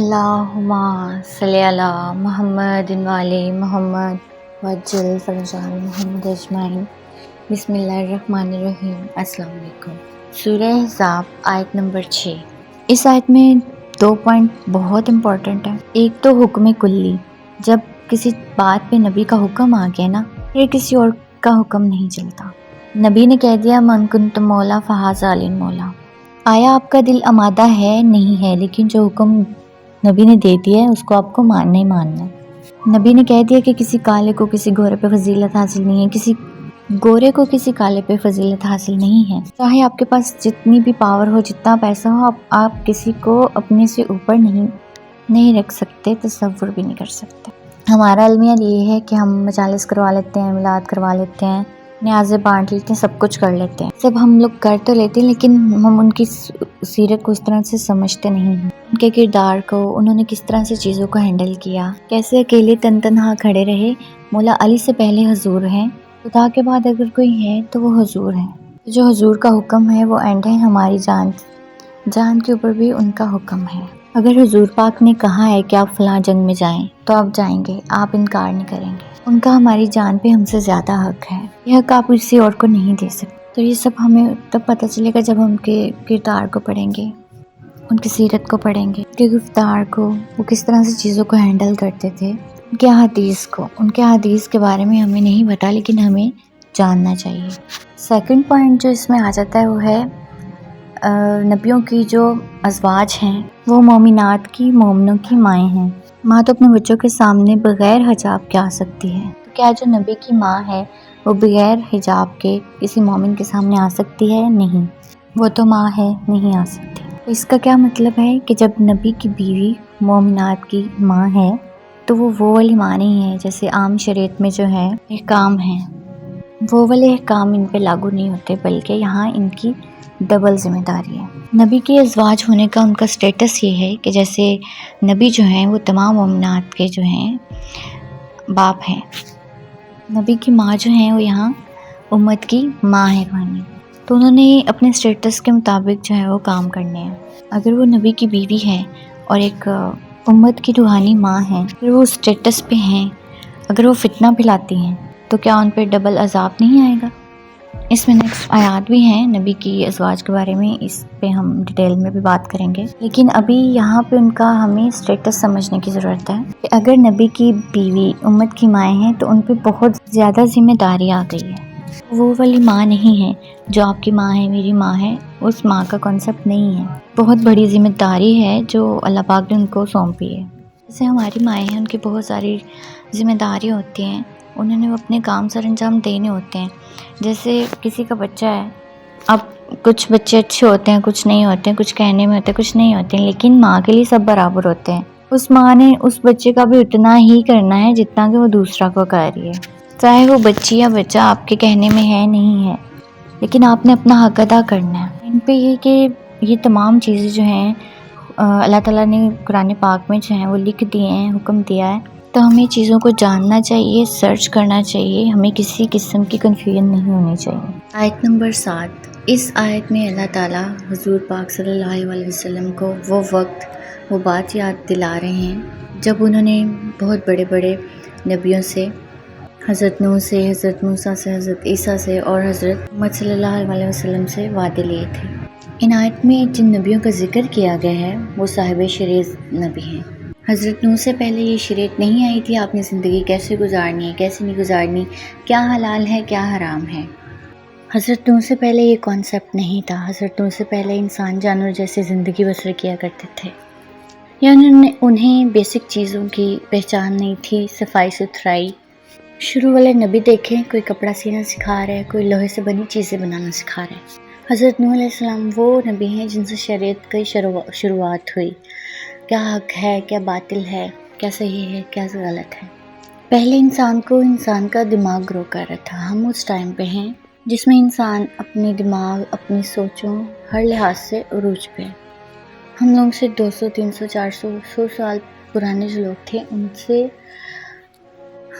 اللہم صلی علی محمد وعلی محمد وعجل فرجان محمد اجمعین۔ بسم اللہ الرحمن الرحیم۔ السلام علیکم۔ سورہ احزاب آیت نمبر 6۔ اس آیت میں 2 پوائنٹ بہت امپورٹنٹ ہیں۔ ایک تو حکم کلی، جب کسی بات پہ نبی کا حکم آ گیا نا، پھر کسی اور کا حکم نہیں چلتا۔ نبی نے کہہ دیا من کنت مولا فہذا علی مولا۔ آیا آپ کا دل آمادہ ہے؟ نہیں ہے، لیکن جو حکم نبی نے دے دیا ہے اس کو آپ کو ماننا ہی ماننا ہے۔ نبی نے کہہ دیا کہ کسی کالے کو کسی گورے پہ فضیلت حاصل نہیں ہے، کسی گورے کو کسی کالے پہ فضیلت حاصل نہیں ہے۔ چاہے آپ کے پاس جتنی بھی پاور ہو، جتنا پیسہ ہو، آپ کسی کو اپنے سے اوپر نہیں رکھ سکتے، تصور بھی نہیں کر سکتے۔ ہمارا المیہ یہ ہے کہ ہم مجالس کروا لیتے ہیں، میلاد کروا لیتے ہیں، نیازیں بانٹ لیتے ہیں، سب کچھ کر لیتے ہیں، سب ہم لوگ کر تو لیتے ہیں، لیکن ہم ان کی سیرت کو اس طرح سے سمجھتے نہیں ہیں، ان کے کردار کو، انہوں نے کس طرح سے چیزوں کو ہینڈل کیا، کیسے اکیلے تنہا کھڑے رہے۔ مولا علی سے پہلے حضور ہیں، خدا کے بعد اگر کوئی ہے تو وہ حضور ہیں۔ جو حضور کا حکم ہے وہ اینڈ ہے، ہماری جان کے اوپر بھی ان کا حکم ہے۔ اگر حضور پاک نے کہا ہے کہ آپ فلاں جنگ میں جائیں تو آپ جائیں گے، آپ انکار نہیں کریں گے۔ ان کا ہماری جان پہ ہم سے زیادہ حق ہے، یہ حق آپ کسی اور کو نہیں دے سکتے۔ تو یہ سب ہمیں تب پتہ چلے گا جب ہم ان کے کردار کو پڑھیں گے، ان کی سیرت کو پڑھیں گے، ان کے گفتار کو، وہ کس طرح سے چیزوں کو ہینڈل کرتے تھے، ان کے حدیث کے بارے میں ہمیں نہیں پتا، لیکن ہمیں جاننا چاہیے۔ سیکنڈ پوائنٹ جو اس میں آ جاتا ہے وہ ہے نبیوں کی جو ازواج ہیں وہ مومنات کی، مومنوں کی مائیں ہیں۔ ماں تو اپنے بچوں کے سامنے بغیر حجاب کے آ سکتی ہے، تو کیا جو نبی کی ماں ہے وہ بغیر حجاب کے کسی مومن کے سامنے آ سکتی ہے؟ نہیں، وہ تو ماں ہے، نہیں آ سکتی۔ تو اس کا کیا مطلب ہے کہ جب نبی کی بیوی مومنات کی ماں ہے تو وہ والی ماں نہیں ہے جیسے عام شریعت میں جو ہے احکام ہیں، وہ والے احکام ان پہ لاگو نہیں ہوتے، بلکہ یہاں ان کی ڈبل ذمہ داری ہے۔ نبی کے ازواج ہونے کا ان کا سٹیٹس یہ ہے کہ جیسے نبی جو ہیں وہ تمام مومنات کے جو ہیں باپ ہیں، نبی کی ماں جو ہیں وہ یہاں امت کی ماں ہے بانی، تو انہوں نے اپنے سٹیٹس کے مطابق جو ہے وہ کام کرنے ہیں۔ اگر وہ نبی کی بیوی ہے اور ایک امت کی روحانی ماں ہے، پھر وہ سٹیٹس پہ ہیں، اگر وہ فتنہ پھیلاتی ہیں تو کیا ان پہ ڈبل عذاب نہیں آئے گا؟ اس میں نیکسٹ آیات بھی ہیں نبی کی ازواج کے بارے میں، اس پہ ہم ڈیٹیل میں بھی بات کریں گے، لیکن ابھی یہاں پہ ان کا ہمیں سٹیٹس سمجھنے کی ضرورت ہے کہ اگر نبی کی بیوی امت کی مائیں ہیں تو ان پہ بہت زیادہ ذمہ داری آ گئی ہے۔ وہ والی ماں نہیں ہے جو آپ کی ماں ہے، میری ماں ہے، اس ماں کا کانسیپٹ نہیں ہے، بہت بڑی ذمہ داری ہے جو اللہ پاک نے ان کو سونپی ہے۔ جیسے ہماری مائیں ہیں، ان کی بہت ساری ذمہ داری ہوتی ہیں، انہوں نے اپنے کام سر انجام دینے ہوتے ہیں۔ جیسے کسی کا بچہ ہے، اب کچھ بچے اچھے ہوتے ہیں، کچھ نہیں ہوتے ہیں، کچھ کہنے میں ہوتے ہیں، کچھ نہیں ہوتے ہیں، لیکن ماں کے لیے سب برابر ہوتے ہیں۔ اس ماں نے اس بچے کا بھی اتنا ہی کرنا ہے جتنا کہ وہ دوسرا کو کر رہی ہے، چاہے وہ بچی یا بچہ آپ کے کہنے میں ہے نہیں ہے، لیکن آپ نے اپنا حق ادا کرنا ہے۔ ان پہ یہ کہ یہ تمام چیزیں جو ہیں اللہ تعالیٰ نے قرآن پاک میں جو ہیں وہ لکھ دیے ہیں، حکم دیا ہے، تو ہمیں چیزوں کو جاننا چاہیے، سرچ کرنا چاہیے، ہمیں کسی قسم کی کنفیوژن نہیں ہونی چاہیے۔ آیت نمبر 7۔ اس آیت میں اللہ تعالیٰ حضور پاک صلی اللہ علیہ وسلم کو وہ وقت، وہ بات یاد دلا رہے ہیں جب انہوں نے بہت بڑے بڑے نبیوں سے، حضرت نوح سے، حضرت موسیٰ سے، حضرت عیسیٰ سے اور حضرت محمد صلی اللہ علیہ وسلم سے وعدے لیے تھے۔ ان آیت میں جن نبیوں کا ذکر کیا گیا ہے وہ صاحب شریعت نبی ہیں۔ حضرت نوح سے پہلے یہ شریعت نہیں آئی تھی، آپ نے زندگی کیسے گزارنی ہے، کیسے نہیں گزارنی، کیا حلال ہے، کیا حرام ہے۔ حضرت نوح سے پہلے یہ کانسیپٹ نہیں تھا۔ حضرت نوح سے پہلے انسان جانور جیسے زندگی بسر کیا کرتے تھے، یا انہیں بیسک چیزوں کی پہچان نہیں تھی، صفائی ستھرائی۔ شروع والے نبی دیکھیں، کوئی کپڑا سینا سکھا رہا ہے، کوئی لوہے سے بنی چیزیں بنانا سکھا رہا ہے۔ حضرت نوح علیہ السلام وہ نبی ہیں جن سے شریعت کی شروعات ہوئی، کیا حق ہے، کیا باطل ہے، کیا صحیح ہے، کیا غلط ہے۔ پہلے انسان کا دماغ گرو کر رہا تھا۔ ہم اس ٹائم پہ ہیں جس میں انسان اپنے دماغ، اپنی سوچوں، ہر لحاظ سے عروج پہ ہے۔ ہم لوگ سے 200 300 400 100 سال پرانے جو لوگ تھے، ان سے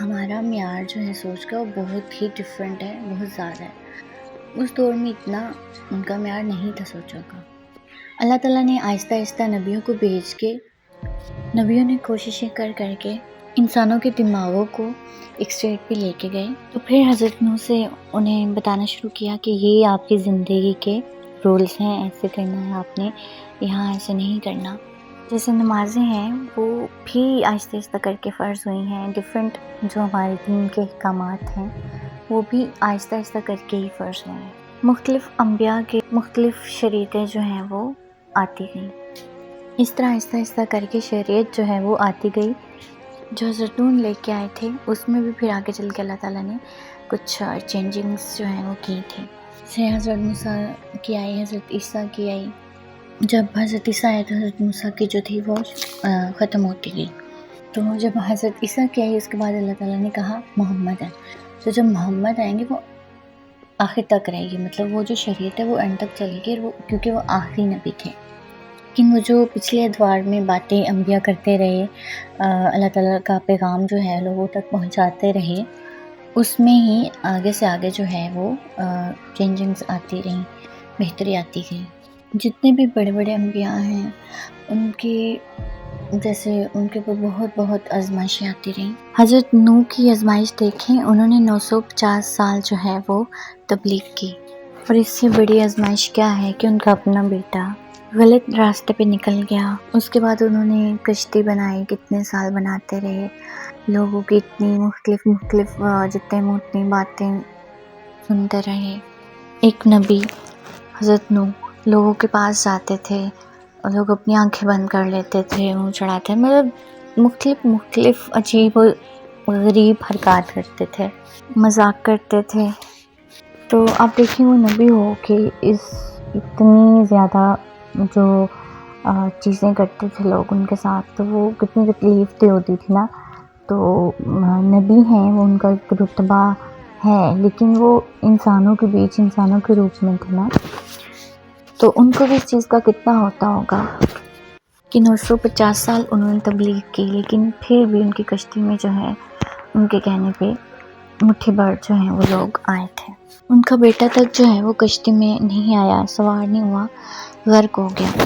ہمارا معیار جو ہے سوچ کا وہ بہت ہی ڈیفرنٹ ہے، بہت زیادہ ہے۔ اس دور میں اتنا ان کا معیار نہیں تھا سوچوں کا۔ اللہ تعالیٰ نے آہستہ آہستہ نبیوں کو بھیج کے نبیوں نے کوششیں کر کے انسانوں کے دماغوں کو ایک اسٹیٹ پہ لے کے گئے، تو پھر حضرت نوح سے انہیں بتانا شروع کیا کہ یہ آپ کی زندگی کے رولز ہیں، ایسے کرنا ہے آپ نے، یہاں ایسے نہیں کرنا۔ جیسے نمازیں ہیں وہ بھی آہستہ آہستہ کر کے فرض ہوئی ہیں، ڈیفرنٹ جو ہمارے دین کے احکامات ہیں وہ بھی آہستہ آہستہ کر کے ہی فرض ہوئے ہیں۔ مختلف انبیاء کے مختلف شریعتیں جو ہیں وہ آتی گئیں، اس طرح آہستہ آہستہ کر کے شریعت جو ہے وہ آتی گئی۔ جو حضرت نوح لے کے آئے تھے اس میں بھی پھر آگے چل کے اللہ تعالیٰ نے کچھ چینجنگز جو ہیں وہ کی تھی۔ جیسے حضرت موسیٰ کی آئی، حضرت عیسیٰ کی آئی۔ جب حضرت عیسیٰ آئے تو حضرت موسیٰ کی جو تھی وہ ختم ہوتی گئی، تو جب حضرت عیسیٰ کی آئی اس کے بعد اللہ تعالیٰ نے کہا محمد ہے، تو جب محمد آئیں گے وہ آخر تک رہے گی، مطلب وہ جو شریعت ہے وہ اینڈ تک چلے گی، کیونکہ وہ آخری نبی تھے۔ لیکن وہ جو پچھلے ادوار میں باتیں انبیاء کرتے رہے، اللہ تعالیٰ کا پیغام جو ہے لوگوں تک پہنچاتے رہے، اس میں ہی آگے سے آگے جو ہے وہ چینجنگز آتی رہیں، بہتری آتی گئی۔ جتنے بھی بڑے بڑے انبیاء ہیں ان کے جیسے ان کے اوپر بہت بہت آزمائشیں آتی رہیں۔ حضرت نوح کی آزمائش دیکھیں، انہوں نے 950 سال جو ہے وہ تبلیغ کی، اور اس سے بڑی آزمائش کیا ہے کہ ان کا اپنا بیٹا غلط راستے پہ نکل گیا۔ اس کے بعد انہوں نے کشتی بنائی، کتنے سال بناتے رہے، لوگوں کی اتنی مختلف جتنے اتنی باتیں سنتے رہے۔ ایک نبی حضرت نوح لوگوں کے پاس جاتے تھے اور لوگ اپنی آنکھیں بند کر لیتے تھے، منہ چڑھاتے، مطلب مختلف عجیب و غریب حرکات کرتے تھے، مذاق کرتے تھے۔ تو آپ دیکھیں وہ نبی ہو کہ اس اتنی زیادہ جو چیزیں کرتے تھے لوگ ان کے ساتھ، تو وہ کتنی تکلیف دہ ہوتی تھی نا۔ تو نبی ہیں، وہ ان کا ایک رتبہ ہے، لیکن وہ انسانوں کے بیچ انسانوں کے روپ میں تھے نا، تو ان کو بھی اس چیز کا کتنا ہوتا ہوگا کہ 950 سال انہوں نے تبلیغ کی، لیکن پھر بھی ان کی کشتی میں جو ہے ان کے کہنے پہ مٹھی بھر جو ہیں وہ لوگ آئے تھے۔ ان کا بیٹا تک جو ہے وہ کشتی میں نہیں آیا، سوار نہیں ہوا، غرق ہو گیا۔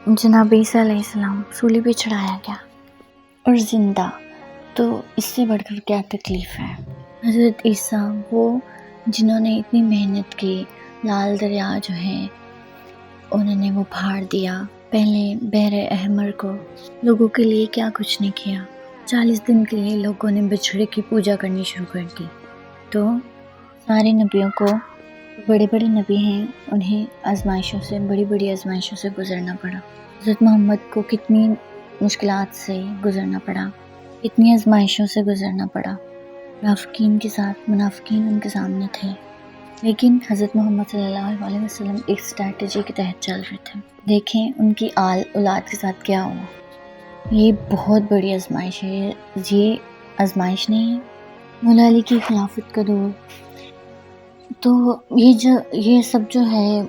جناب عیسیٰ علیہ السلام سولی پہ چڑھایا گیا اور زندہ، تو اس سے بڑھ کر کیا تکلیف ہے۔ حضرت عیسیٰ وہ جنہوں نے اتنی محنت کی، لال دریا جو ہے انہوں نے وہ پھاڑ دیا، پہلے بحر احمر کو، لوگوں کے لیے کیا کچھ نہیں کیا۔ 40 دن کے لیے لوگوں نے بچھڑے کی پوجا کرنی شروع کر دی۔ تو سارے نبیوں کو، بڑے بڑے نبی ہیں، انہیں آزمائشوں سے، بڑی آزمائشوں سے گزرنا پڑا۔ حضرت محمد کو کتنی مشکلات سے گزرنا پڑا، کتنی آزمائشوں سے گزرنا پڑا۔ منافقین ان کے سامنے تھے، لیکن حضرت محمد صلی اللہ علیہ وسلم ایک اسٹریٹجی کے تحت چل رہے تھے۔ دیکھیں ان کی اولاد کے ساتھ کیا ہوا۔ یہ بہت بڑی آزمائش ہے، یہ آزمائش نہیں ہے۔ مولا علی کی خلافت کا دور، تو یہ سب جو ہے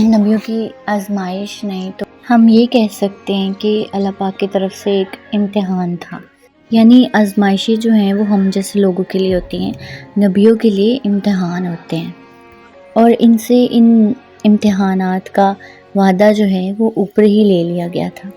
نبیوں کی آزمائش نہیں، تو ہم یہ کہہ سکتے ہیں کہ اللہ پاک کی طرف سے ایک امتحان تھا۔ یعنی آزمائشیں جو ہیں وہ ہم جیسے لوگوں کے لیے ہوتی ہیں، نبیوں کے لیے امتحان ہوتے ہیں، اور ان سے ان امتحانات کا وعدہ جو ہے وہ اوپر ہی لے لیا گیا تھا۔